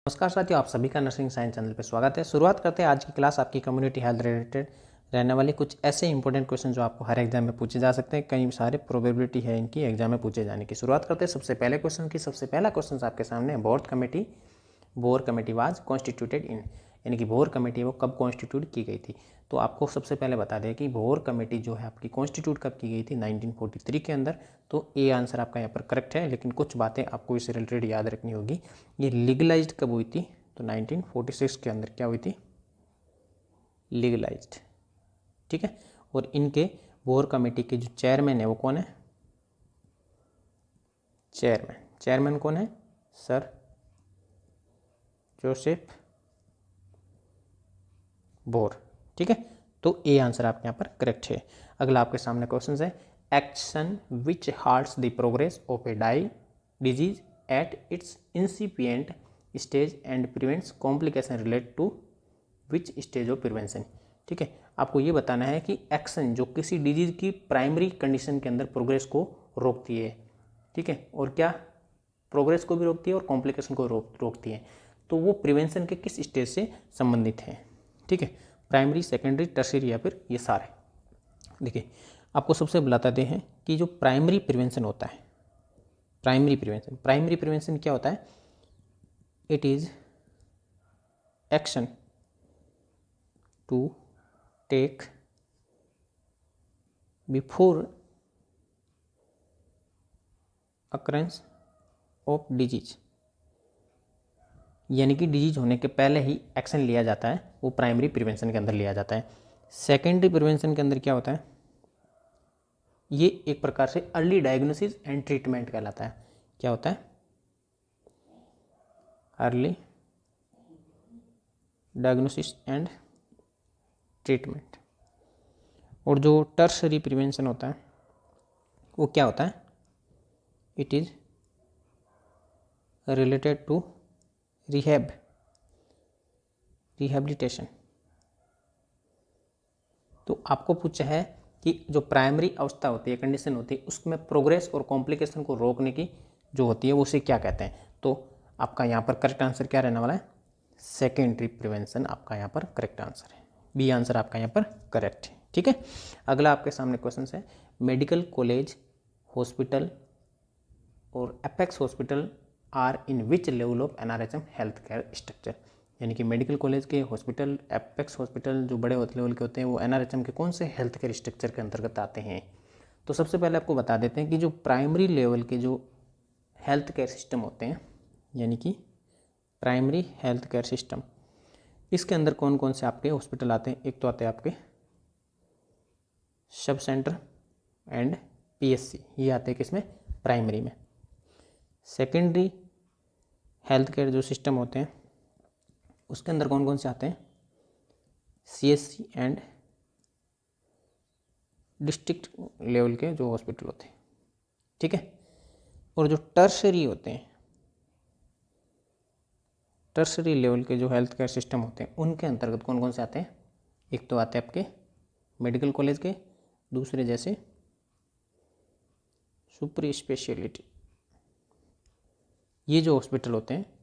नमस्कार साथियों, आप सभी का नर्सिंग साइंस चैनल पर स्वागत है। शुरुआत करते हैं आज की क्लास। आपकी कम्युनिटी हेल्थ रिलेटेड रहने वाली कुछ ऐसे इंपॉर्टेंट क्वेश्चन जो आपको हर एग्जाम में पूछे जा सकते हैं। कई सारे प्रोबेबिलिटी है इनकी एग्जाम में पूछे जाने की। शुरुआत करते हैं सबसे पहले क्वेश्चन की। सबसे पहला क्वेश्चन आपके सामने है, बोर कमेटी वाज कॉन्स्टिट्यूटेड इन, यानी कि बोर कमेटी वो कब कॉन्स्टिट्यूट की गई थी। तो आपको सबसे पहले बता दें कि बोर कमेटी जो है आपकी कॉन्स्टिट्यूट कब की गई थी, 1943 के अंदर। तो ए आंसर आपका यहाँ पर करेक्ट है, लेकिन कुछ बातें आपको इससे रिलेटेड याद रखनी होगी। ये लीगलाइज्ड कब हुई थी, तो 1946 के अंदर क्या हुई थी, लीगलाइज्ड। ठीक है। और इनके बोर कमेटी के जो चेयरमैन है वो कौन है, चेयरमैन कौन है, सर जोसेफ बोर। ठीक है। तो ए आंसर आपके यहाँ पर करेक्ट है। अगला आपके सामने क्वेश्चन है, action which halts the progress of a disease at its incipient stage and prevents complication relate to which stage of prevention. ठीक है। आपको ये बताना है कि एक्शन जो किसी डिजीज की प्राइमरी कंडीशन के अंदर प्रोग्रेस को रोकती है, ठीक है, और क्या प्रोग्रेस को भी रोकती है और कॉम्प्लिकेशन को रोकती है, तो वो प्रिवेंशन के किस स्टेज से संबंधित है। ठीक है, प्राइमरी, सेकेंडरी, टर्शियरी या फिर ये सारे। देखिए, आपको सबसे बताते हैं कि जो प्राइमरी प्रिवेंशन होता है, प्राइमरी प्रिवेंशन क्या होता है, it is action to take before occurrence of disease, यानी कि डिजीज होने के पहले ही एक्शन लिया जाता है, वो प्राइमरी प्रिवेंशन के अंदर लिया जाता है। सेकेंडरी प्रिवेंशन के अंदर क्या होता है, ये एक प्रकार से अर्ली डायग्नोसिस एंड ट्रीटमेंट कहलाता है। क्या होता है, अर्ली डायग्नोसिस एंड ट्रीटमेंट। और जो टर्शरी प्रिवेंशन होता है वो क्या होता है, it is related to rehabilitation. तो आपको पूछा है कि जो प्राइमरी अवस्था होती है, कंडीशन होती है, उसमें प्रोग्रेस और कॉम्प्लिकेशन को रोकने की जो होती है वो उसे क्या कहते हैं। तो आपका यहाँ पर करेक्ट आंसर क्या रहने वाला है, सेकेंडरी प्रिवेंशन आपका यहाँ पर करेक्ट आंसर है। बी आंसर आपका यहाँ पर करेक्ट है। ठीक है। अगला आपके सामने क्वेश्चन है, मेडिकल कॉलेज, हॉस्पिटल और apex hospital are in which level of NRHM health care structure, यानी कि मेडिकल कॉलेज के हॉस्पिटल, एपेक्स हॉस्पिटल जो बड़े लेवल के होते हैं, वो एनआरएचएम के कौन से हेल्थ केयर स्ट्रक्चर के अंतर्गत आते हैं। तो सबसे पहले आपको बता देते हैं कि जो प्राइमरी लेवल के जो हेल्थ केयर सिस्टम होते हैं, यानी कि प्राइमरी हेल्थ केयर सिस्टम, इसके अंदर कौन कौन से आपके हॉस्पिटल आते हैं। एक तो आते हैं आपके सब सेंटर एंड पीएससी, ये आते हैं किसमें, प्राइमरी में। सेकेंडरी हेल्थ केयर जो सिस्टम होते हैं उसके अंदर कौन कौन से आते हैं, सीएससी एंड डिस्ट्रिक्ट लेवल के जो हॉस्पिटल होते हैं। ठीक है। और जो टर्शरी होते हैं, टर्शरी लेवल के जो हेल्थ केयर सिस्टम होते हैं, उनके अंतर्गत कौन कौन से आते हैं। एक तो आते हैं आपके मेडिकल कॉलेज के, दूसरे जैसे सुपर स्पेशलिटी, ये जो हॉस्पिटल होते हैं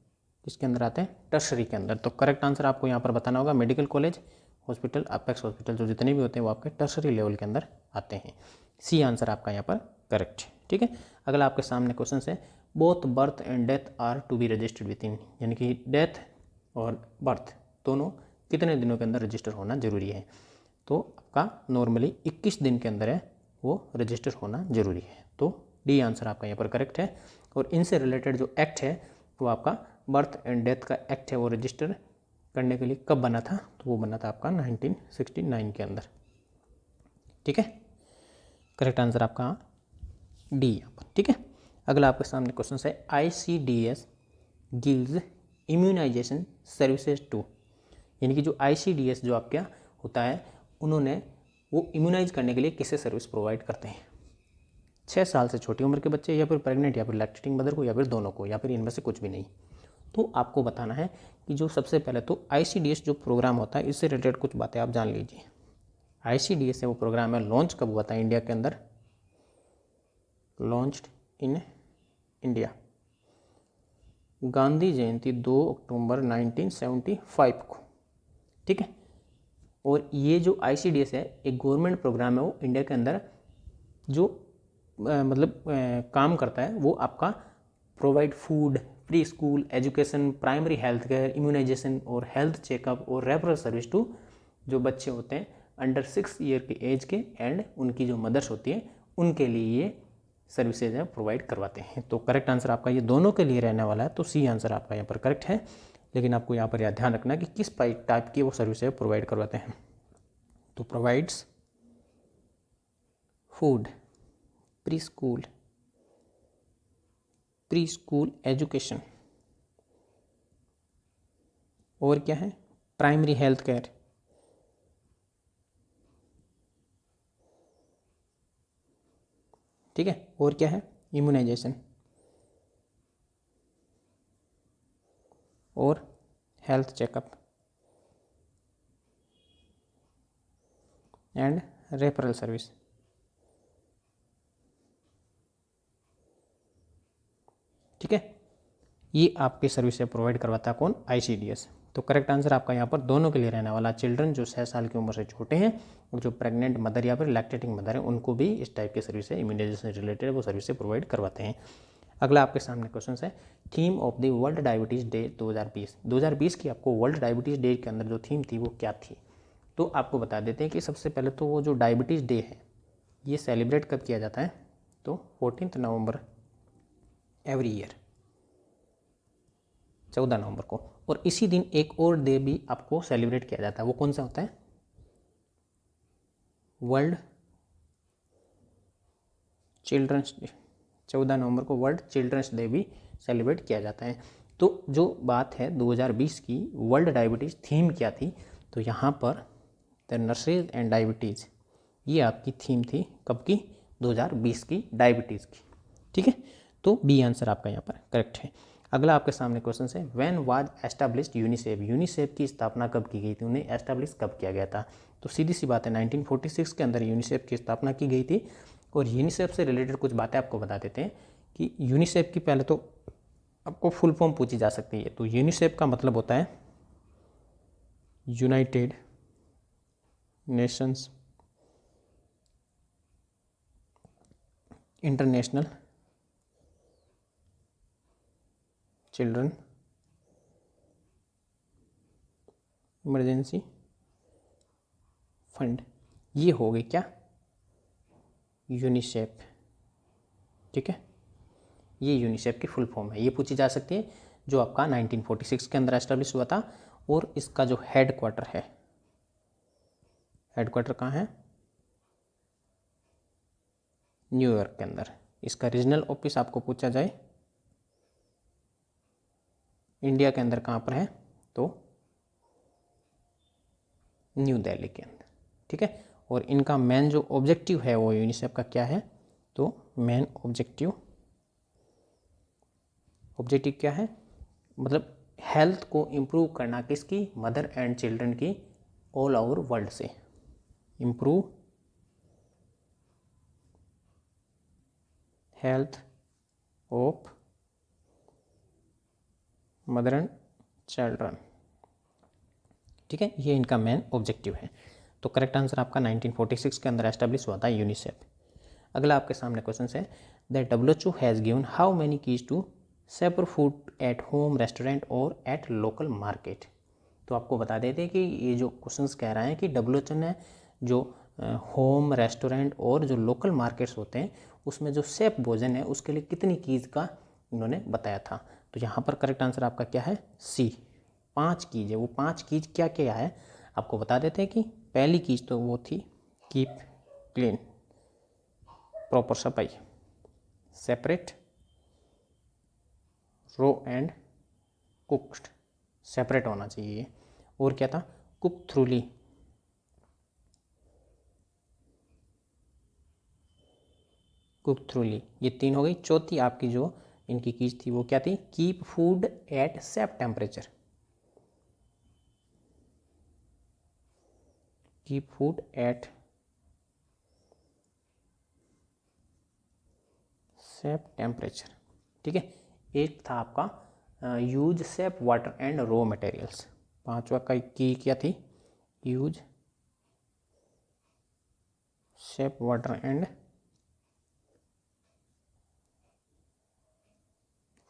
इसके अंदर आते हैं टर्शरी के अंदर। तो करेक्ट आंसर आपको यहाँ पर बताना होगा, medical college, hospital, apex hospital जो जितने भी होते हैं वो आपके टर्शरी लेवल के अंदर आते हैं। सी आंसर आपका यहाँ पर करेक्ट है। ठीक है। अगला आपके सामने क्वेश्चन है, both birth and death are to be registered within, यानी कि डेथ और बर्थ दोनों कितने दिनों के अंदर रजिस्टर होना जरूरी है। तो आपका नॉर्मली 21 दिन के अंदर है वो रजिस्टर होना जरूरी है। तो डी आंसर आपका यहाँ पर करेक्ट है। और इनसे रिलेटेड जो एक्ट है वो आपका बर्थ एंड डेथ का एक्ट है, वो रजिस्टर करने के लिए कब बना था, तो वो बना था आपका 1969 के अंदर। ठीक है। करेक्ट आंसर आपका डी यहाँ पर। ठीक है। अगला आपके सामने क्वेश्चन है, ICDS gives immunization services to, यानी कि जो ICDS जो आपका होता है, उन्होंने वो इम्यूनाइज करने के लिए किसे सर्विस प्रोवाइड करते हैं। 6 साल से छोटी उम्र के बच्चे, या फिर प्रेग्नेंट, या फिर लैक्टेटिंग मदर को, या फिर दोनों को, या फिर इनमें से कुछ भी नहीं। तो आपको बताना है कि जो सबसे पहले तो ICDS जो प्रोग्राम होता है, इससे रिलेटेड कुछ बातें आप जान लीजिए। ICDS है वो प्रोग्राम है, लॉन्च कब हुआ था इंडिया के अंदर, लॉन्च्ड इन इंडिया गांधी जयंती 2 अक्टूबर 1975 को, ठीक है। और ये जो ICDS है एक गवर्नमेंट प्रोग्राम है, वो इंडिया के अंदर जो काम करता है, वो आपका provide food, pre school education, primary health care, immunization और हेल्थ चेकअप और रेफरल सर्विस टू जो बच्चे होते हैं अंडर 6 ईयर के एज के एंड उनकी जो मदर्स होती है उनके लिए ये सर्विसेज है प्रोवाइड करवाते हैं। तो करेक्ट आंसर आपका ये दोनों के लिए रहने वाला है, तो सी आंसर आपका यहाँ पर करेक्ट है। लेकिन आपको यहाँ पर यह ध्यान रखना है कि किस टाइप की वो सर्विसेज प्रोवाइड करवाते हैं। तो provides food, pre school education, और क्या है, प्राइमरी हेल्थ केयर, ठीक है, और क्या है, इम्यूनाइजेशन और health checkup and referral service, ठीक है। ये आपकी सर्विस प्रोवाइड करवाता है कौन, ICDS। तो करेक्ट आंसर आपका यहाँ पर दोनों के लिए रहने वाला, चिल्ड्रन जो 6 साल की उम्र से छोटे हैं और जो प्रेग्नेंट मदर या फिर लैक्टेटिंग मदर है उनको भी इस टाइप की सर्विस इम्यूनाइजेशन रिलेटेड वो सर्विस प्रोवाइड करवाते हैं। अगला आपके सामने क्वेश्चन है, theme of the world diabetes day 2020 की आपको वर्ल्ड डायबिटीज़ डे के अंदर जो थीम थी वो क्या थी। तो आपको बता देते हैं कि सबसे पहले तो वो जो डायबिटीज़ डे है ये सेलिब्रेट कब किया जाता है, तो 14 नवंबर एवरी ईयर, 14 नवंबर को। और इसी दिन एक और डे भी आपको सेलिब्रेट किया जाता है, वो कौन सा होता है, वर्ल्ड चिल्ड्रंस डे। 14 नवंबर को वर्ल्ड चिल्ड्रंस डे भी सेलिब्रेट किया जाता है। तो जो बात है 2020 की वर्ल्ड डायबिटीज़ थीम क्या थी, तो यहाँ पर द नर्सरीज एंड डायबिटीज़ ये आपकी थीम थी, कब की, 2020 की डायबिटीज़ की, ठीक है। तो बी आंसर आपका यहाँ पर करेक्ट है। अगला आपके सामने क्वेश्चन है, when was established UNICEF, UNICEF की स्थापना कब की गई थी, उन्हें एस्टैब्लिश कब किया गया था। तो सीधी सी बात है 1946 के अंदर यूनिसेफ की स्थापना की गई थी। और यूनिसेफ से रिलेटेड कुछ बातें आपको बता देते हैं कि यूनिसेफ की पहले तो आपको फुल फॉर्म पूछी जा सकती है। तो यूनिसेफ का मतलब होता है United Nations international children emergency fund, ये हो गई क्या, यूनिसेफ, ठीक है। ये यूनिसेफ की फुल फॉर्म है, ये पूछी जा सकती है, जो आपका 1946 के अंदर एस्टेब्लिश हुआ था। और इसका जो हेड क्वार्टर है, हेड क्वार्टर कहाँ है, न्यूयॉर्क के अंदर। इसका रीजनल ऑफिस आपको पूछा जाए इंडिया के अंदर कहाँ पर है, तो न्यू दिल्ली के अंदर, ठीक है। और इनका मेन जो ऑब्जेक्टिव है वो यूनिसेफ का क्या है, तो मेन ऑब्जेक्टिव क्या है, मतलब हेल्थ को इम्प्रूव करना, किसकी, मदर एंड चिल्ड्रन की, ऑल ओवर वर्ल्ड से, improve health of mother and children, ठीक है। ये इनका मेन ऑब्जेक्टिव है। तो करेक्ट आंसर आपका 1946 के अंदर एस्टेब्लिश हुआ था यूनिसेफ। अगला आपके सामने क्वेश्चन है, the WHO has given how many keys to safer food at home, restaurant और एट लोकल मार्केट। तो आपको बता देते हैं कि ये जो क्वेश्चंस कह रहा है कि WHO ने जो होम, रेस्टोरेंट और जो लोकल मार्केट्स होते हैं उसमें जो सेफ भोजन है उसके लिए कितनी कीज का इन्होंने बताया था। तो यहाँ पर करेक्ट आंसर आपका क्या है, सी, 5 कीज है। वो 5 कीज क्या क्या है आपको बता देते हैं कि पहली कीज तो वो थी कीप क्लीन, प्रॉपर सफाई, separate raw and cooked, separate होना चाहिए। और क्या था, कुक थ्रूली, ये 3 हो गई। चौथी आपकी जो इनकी कीज थी वो क्या थी, keep food at safe temperature, keep food at safe temperature, ठीक है। एक था आपका use shape water and raw materials. पांचवा का की क्या थी? Use shape water and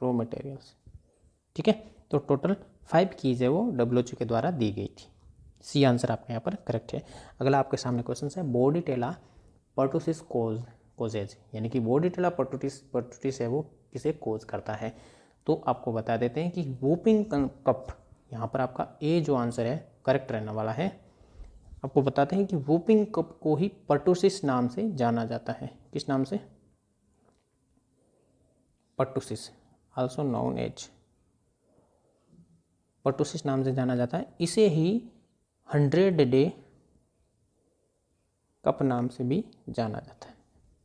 raw materials. ठीक है, तो टोटल 5 कीज है वो WHO के द्वारा दी गई थी। सी आंसर आपका यहाँ पर करेक्ट है। अगला आपके सामने क्वेश्चन है बॉडीटेला पर्टुसिस कोजेज, यानी कि बॉडीटेला पर्टुसिस है वो किसे कोज करता है। तो आपको बता देते हैं कि वूपिंग कप, यहाँ पर आपका ए जो आंसर है करेक्ट रहने वाला है। आपको बताते हैं कि वूपिंग कप को ही पर्टुसिस नाम से जाना जाता है। किस नाम से? Pertussis, also known as pertussis नाम से जाना जाता है। इसे ही 100 डे कप नाम से भी जाना जाता है।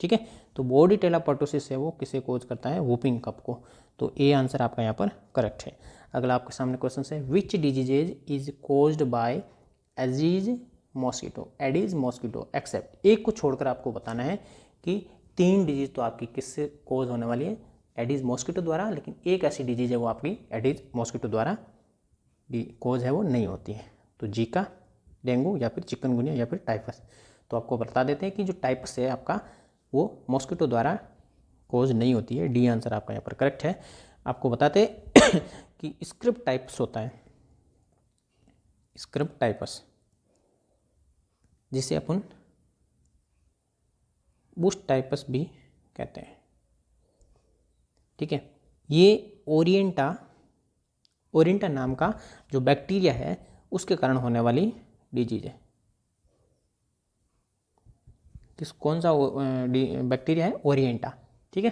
ठीक है, तो बॉडीटेला पर्टुसिस है वो किसे कोज करता है? वूपिंग कप को। तो ए आंसर आपका यहाँ पर करेक्ट है। अगला आपके सामने क्वेश्चन है which diseases is caused by Aedes mosquito except. एक को छोड़कर आपको बताना है कि 3 डिजीज तो आपकी किससे कोज होने वाली है? एडीज मॉस्किटो द्वारा, लेकिन एक ऐसी डिजीज है वो आपकी एडीज मॉस्किटो द्वारा कोज है वो नहीं होती है। तो जीका, डेंगू या फिर चिकनगुनिया या फिर टाइफस। तो आपको बता देते हैं कि जो टाइफस है आपका वो मॉस्किटो द्वारा कोज नहीं होती है। डी आंसर आपका यहाँ पर करेक्ट है। आपको बताते कि स्क्रिप्ट टाइप्स होता है, स्क्रिप्ट टाइपस, जिसे अपन बुश टाइपस भी कहते हैं। ठीक है, ये ओरिएंटा नाम का जो बैक्टीरिया है उसके कारण होने वाली डिजीज है। कौन सा बैक्टीरिया है? ओरिएंटा। ठीक है,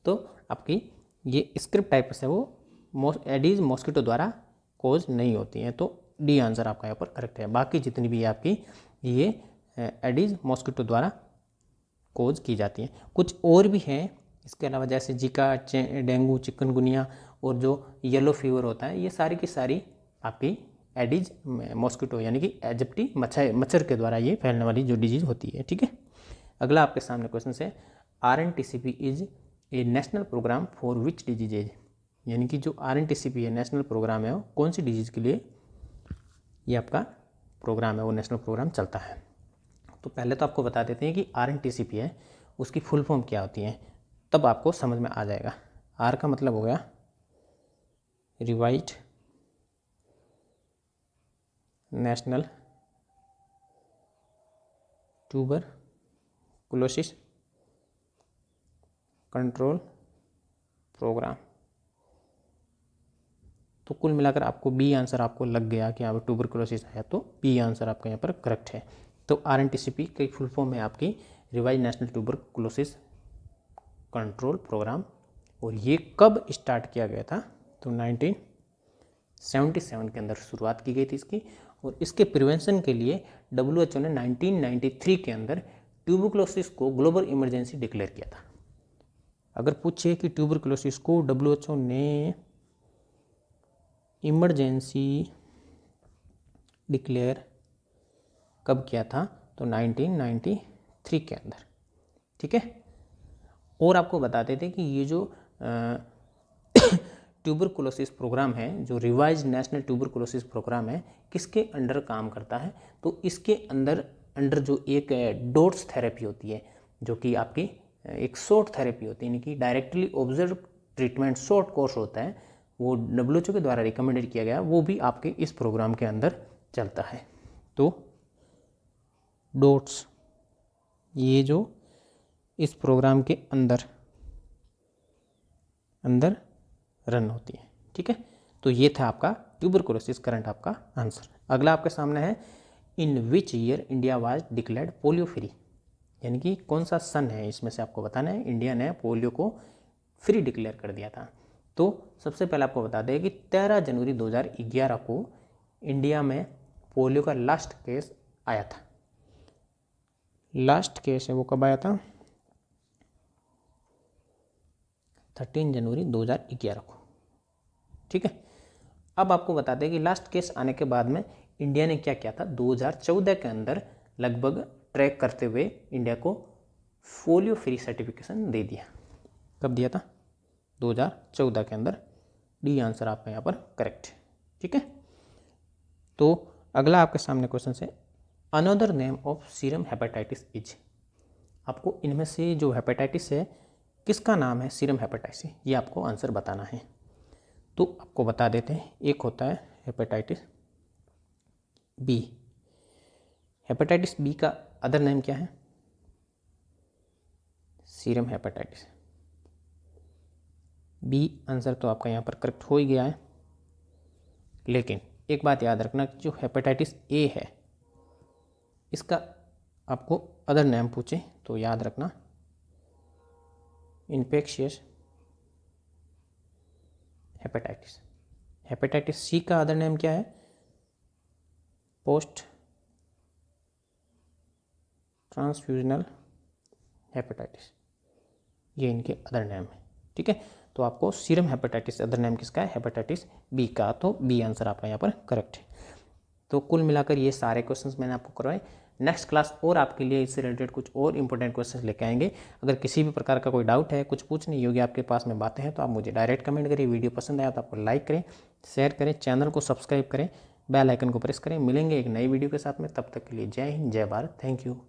तो आपकी ये स्क्रिप्ट टाइपस है वो एडीज मॉस्किटो द्वारा कोज नहीं होती हैं। तो डी आंसर आपका यहाँ पर करेक्ट है। बाकी जितनी भी आपकी ये एडीज मॉस्किटो द्वारा कोज की जाती हैं। कुछ और भी हैं इसके अलावा, जैसे जिका, डेंगू, चिकनगुनिया और जो येलो फीवर होता है, ये सारी की सारी आपकी एडीज मॉस्किटो यानी कि एजिप्टी मच्छर के द्वारा ये फैलने वाली जो डिजीज होती है। ठीक है, अगला आपके सामने क्वेश्चन है RNTCP is a national program for which diseases, यानी कि जो RNTCP है नेशनल प्रोग्राम है वो कौन सी डिजीज के लिए ये आपका प्रोग्राम है, वो नेशनल प्रोग्राम चलता है। तो पहले तो आपको बता देते हैं कि RNTCP है उसकी फुल फॉर्म क्या होती है, तब आपको समझ में आ जाएगा। आर का मतलब हो गया revised national tuberculosis control program. तो कुल मिलाकर आपको बी आंसर आपको लग गया कि यहाँ पर ट्यूबरकुलोसिस है, तो बी आंसर आपका यहाँ पर करेक्ट है। तो RNTCP की फुल फॉर्म है आपकी revise national tuberculosis control program. और ये कब स्टार्ट किया गया था? तो 1977 के अंदर शुरुआत की गई थी इसकी। और इसके प्रिवेंशन के लिए WHO ने 1993 के अंदर ट्यूबरकुलोसिस को ग्लोबल इमरजेंसी डिक्लेयर किया था। अगर पूछे कि ट्यूबरकुलोसिस को WHO ने इमरजेंसी डिक्लेयर कब किया था? तो 1993 के अंदर। ठीक है, और आपको बता देते कि ये जो ट्यूबरकुलोसिस प्रोग्राम है, जो रिवाइज नेशनल ट्यूबरकुलोसिस प्रोग्राम है, किसके अंडर काम करता है? तो इसके अंदर जो एक डोट्स थेरेपी होती है, जो कि आपकी एक शॉर्ट थेरेपी होती है, यानी कि directly observe treatment short course होता है, वो WHO के द्वारा रिकमेंडेड किया गया, वो भी आपके इस प्रोग्राम के अंदर चलता है। तो डोट्स ये जो इस प्रोग्राम के अंदर रन होती है। ठीक है, तो ये था आपका ट्यूबरकुलोसिस करंट आपका आंसर। अगला आपके सामने है in which year India was declared polio free, यानी कि कौन सा सन है इसमें से आपको बताना है इंडिया ने पोलियो को फ्री डिक्लेयर कर दिया था। तो सबसे पहले आपको बता दें कि 13 जनवरी 2011 को इंडिया में पोलियो का लास्ट केस आया था। लास्ट केस है वो कब आया था? 13 जनवरी 2011 को। ठीक है, अब आपको बता दें कि लास्ट केस आने के बाद में इंडिया ने क्या किया था? 2014 के अंदर लगभग ट्रैक करते हुए इंडिया को पोलियो फ्री सर्टिफिकेशन दे दिया। कब दिया था? 2014 के अंदर डी आंसर आपका यहाँ पर करेक्ट है। ठीक है, तो अगला आपके सामने क्वेश्चन है, another name of serum hepatitis is. आपको इनमें से जो हेपेटाइटिस है किसका नाम है सीरम हेपेटाइटिस, ये आपको आंसर बताना है। तो आपको बता देते हैं, एक होता है हेपेटाइटिस बी। हेपेटाइटिस बी का अदर नेम क्या है, सीरम हेपेटाइटिस बी। आंसर तो आपका यहाँ पर करेक्ट हो ही गया है, लेकिन एक बात याद रखना, जो हेपेटाइटिस ए है इसका आपको अदर नेम पूछे तो याद रखना इन्फेक्शियस हेपेटाइटिस। हेपेटाइटिस सी का अदर नेम क्या है, पोस्ट ट्रांसफ्यूजनल हेपेटाइटिस, ये इनके अदर नेम है। ठीक है, तो आपको सीरम हेपेटाइटिस अदर नेम किसका है, हेपेटाइटिस बी का, तो बी आंसर आपका यहाँ पर करेक्ट है। तो कुल मिलाकर ये सारे क्वेश्चंस मैंने आपको करवाए। नेक्स्ट क्लास और आपके लिए इससे रिलेटेड कुछ और इंपॉर्टेंट क्वेश्चंस लेके आएंगे। अगर किसी भी प्रकार का कोई डाउट है, कुछ पूछने योग्य आपके पास में बातें हैं, तो आप मुझे डायरेक्ट कमेंट करिए। वीडियो पसंद आया तो आपको लाइक करें, शेयर करें, चैनल को सब्सक्राइब करें, बेल आइकन को प्रेस करें। मिलेंगे एक नई वीडियो के साथ में, तब तक के लिए जय हिंद, जय भारत, थैंक यू।